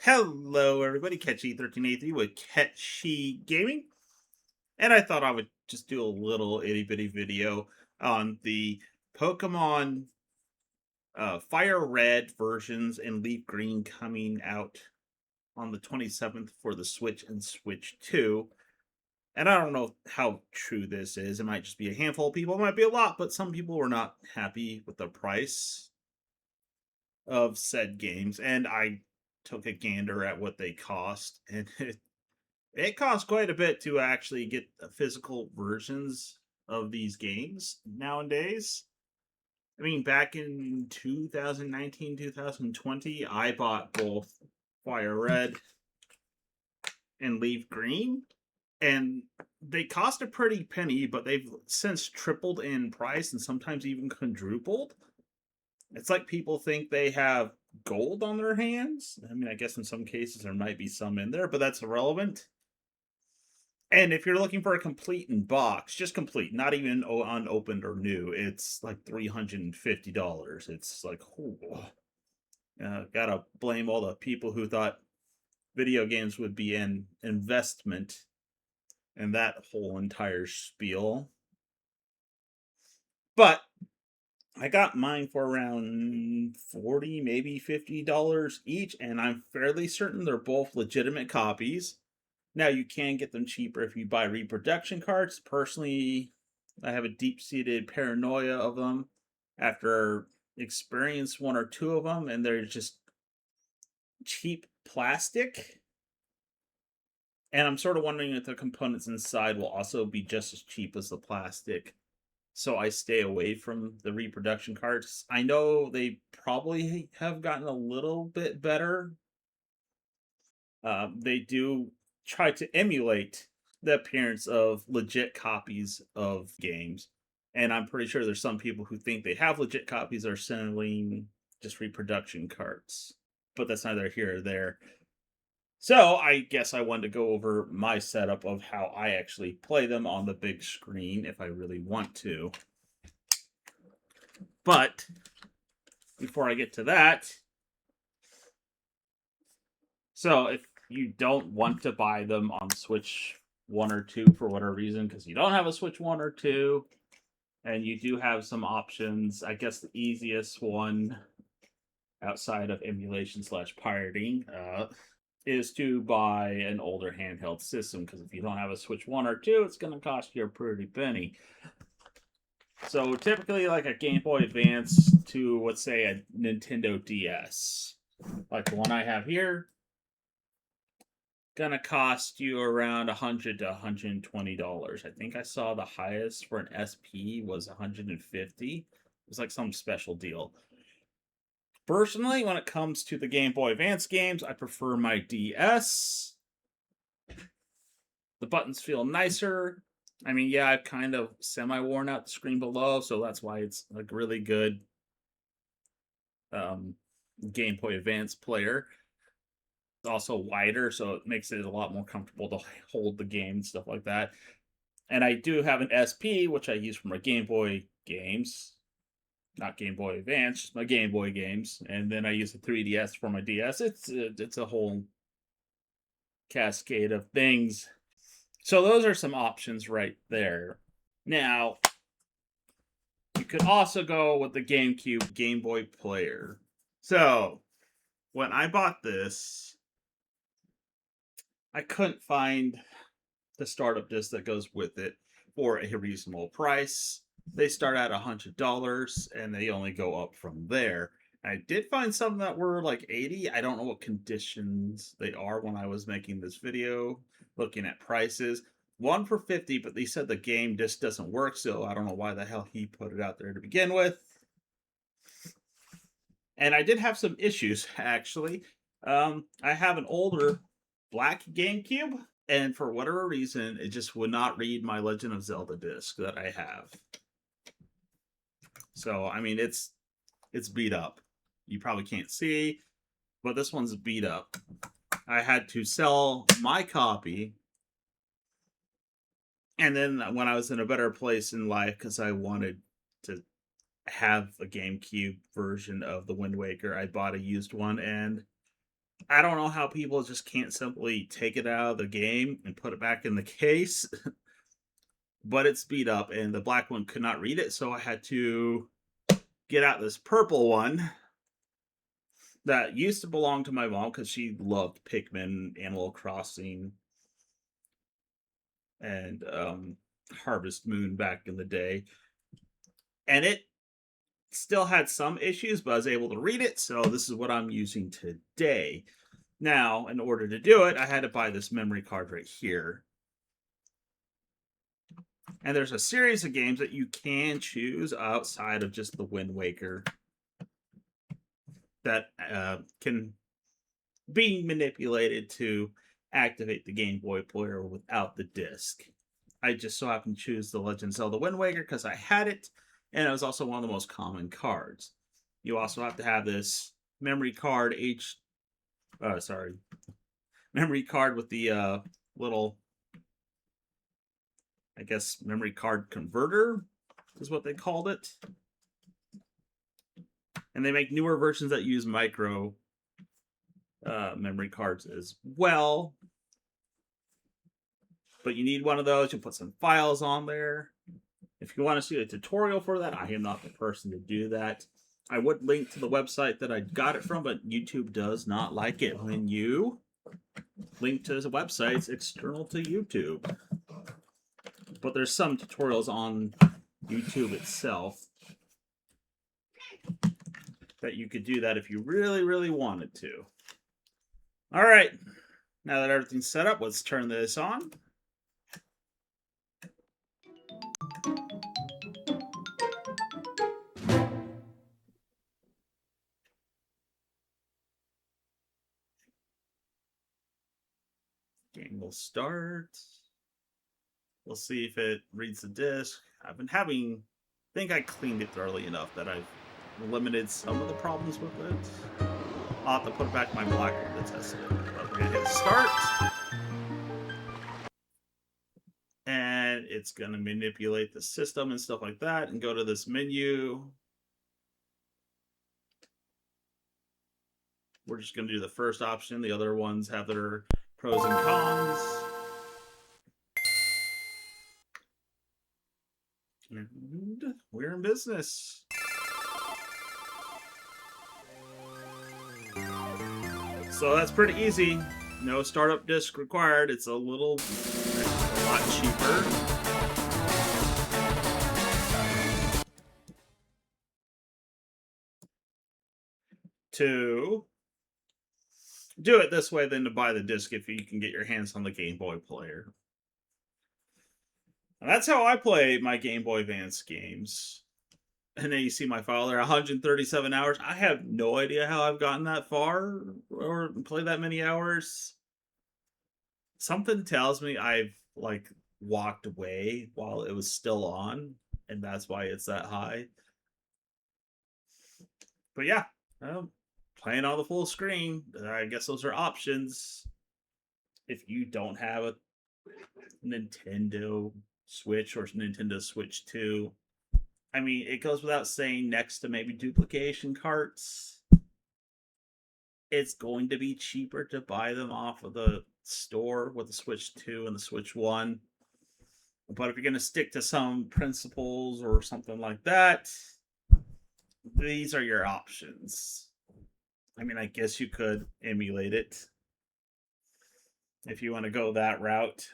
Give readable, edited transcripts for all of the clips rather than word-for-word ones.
Hello, everybody. Catchy1383 with Catchy Gaming, and I thought I would just do a little itty bitty video on the Pokemon Fire Red versions and Leaf Green coming out on the 27th for the Switch and Switch 2. And I don't know how true this is. It might just be a handful of people, it might be a lot, but some people were not happy with the price of said games, and I took a gander at what they cost, and it costs quite a bit to actually get the physical versions of these games nowadays. I mean, back in 2019, 2020, I bought both Fire Red and Leaf Green, and they cost a pretty penny, but they've since tripled in price and sometimes even quadrupled. It's like people think they have gold on their hands. I mean, I guess in some cases there might be some in there, but that's irrelevant. And if you're looking for a complete in box, just complete, not even unopened or new, it's like $350. It's like, oh, gotta blame all the people who thought video games would be an investment and that whole entire spiel. But I got mine for around 40, maybe $50 each, and I'm fairly certain they're both legitimate copies. Now, you can get them cheaper if you buy reproduction cards. Personally, I have a deep-seated paranoia of them after experience one or two of them, and they're just cheap plastic. And I'm sort of wondering if the components inside will also be just as cheap as the plastic. So I stay away from the reproduction cards. I know they probably have gotten a little bit better. They do try to emulate the appearance of legit copies of games. And I'm pretty sure there's some people who think they have legit copies are selling just reproduction cards. But that's neither here or there. So I guess I wanted to go over my setup of how I actually play them on the big screen if I really want to. But before I get to that, so if you don't want to buy them on Switch 1 or 2 for whatever reason, because you don't have a Switch 1 or 2, and you do have some options, I guess the easiest one outside of emulation slash pirating is to buy an older handheld system, because if you don't have a Switch 1 or 2, it's going to cost you a pretty penny. So typically like a Game Boy Advance to, let's say, a Nintendo DS, like the one I have here, gonna cost you around $100 to $120. I think I saw the highest for an SP was $150. It was like some special deal. Personally, when it comes to the Game Boy Advance games, I prefer my DS. The buttons feel nicer. I mean, yeah, I've kind of semi-worn out the screen below, so that's why it's like really good Game Boy Advance player. It's also wider, so it makes it a lot more comfortable to hold the game and stuff like that. And I do have an SP, which I use for my Game Boy games. Not Game Boy Advance, just my Game Boy games. And then I use the 3DS for my DS. It's a whole cascade of things. So those are some options right there. Now, you could also go with the GameCube Game Boy player. So, when I bought this, I couldn't find the startup disc that goes with it for a reasonable price. They start at $100 and they only go up from there. I did find some that were like 80. I don't know what conditions they are when I was making this video, looking at prices. One for 50, but they said the game just doesn't work, so I don't know why the hell he put it out there to begin with. And I did have some issues, actually. I have an older black GameCube, and for whatever reason, it just would not read my Legend of Zelda disc that I have. So, I mean, it's beat up. You probably can't see, but this one's beat up. I had to sell my copy, and then when I was in a better place in life, because I wanted to have a GameCube version of the Wind Waker, I bought a used one, and I don't know how people just can't simply take it out of the game and put it back in the case, but it's beat up and the black one could not read it, so I had to get out this purple one that used to belong to my mom because she loved Pikmin, Animal Crossing, and Harvest Moon back in the day. And it still had some issues, but I was able to read it, so this is what I'm using today. Now, in order to do it, I had to buy this memory card right here. And there's a series of games that you can choose outside of just the Wind Waker that can be manipulated to activate the Game Boy player without the disc. I just so happened to choose the Legend of Zelda Wind Waker because I had it, and it was also one of the most common cards. You also have to have this memory card memory card with the little, I guess, memory card converter is what they called it. And they make newer versions that use micro memory cards as well. But you need one of those. You put some files on there. If you want to see a tutorial for that, I am not the person to do that. I would link to the website that I got it from, but YouTube does not like it when you link to the websites external to YouTube. But there's some tutorials on YouTube itself that you could do that if you really, really wanted to. All right. Now that everything's set up, let's turn this on. Game will start. We'll see if it reads the disc. I've been having, I think I cleaned it thoroughly enough that I've eliminated some of the problems with it. I'll have to put it back in my black to test it. But we're gonna hit start. And it's gonna manipulate the system and stuff like that and go to this menu. We're just gonna do the first option. The other ones have their pros and cons. And we're in business. So that's pretty easy. No startup disk required. It's a lot cheaper. To do it this way than to buy the disc if you can get your hands on the Game Boy player. And that's how I play my Game Boy Advance games. And then you see my file there, 137 hours. I have no idea how I've gotten that far or played that many hours. Something tells me I've walked away while it was still on, and that's why it's that high. But yeah, playing on the full screen. I guess those are options. If you don't have a Nintendo Switch or Nintendo Switch 2, I mean, it goes without saying, next to maybe duplication carts, it's going to be cheaper to buy them off of the store with the Switch 2 and the Switch 1. But if you're going to stick to some principles or something like that, these are your options. I mean, I guess you could emulate it if you want to go that route.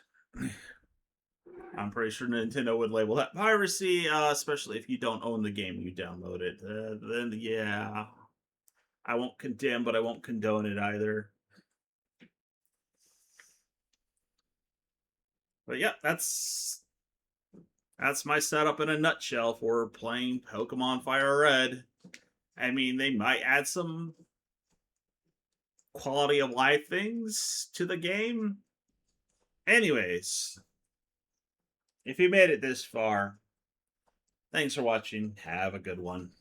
I'm pretty sure Nintendo would label that piracy, especially if you don't own the game when you download it. Then, yeah, I won't condemn, but I won't condone it either. But yeah, that's my setup in a nutshell for playing Pokemon Fire Red. I mean, they might add some quality of life things to the game. Anyways, if you made it this far, thanks for watching. Have a good one.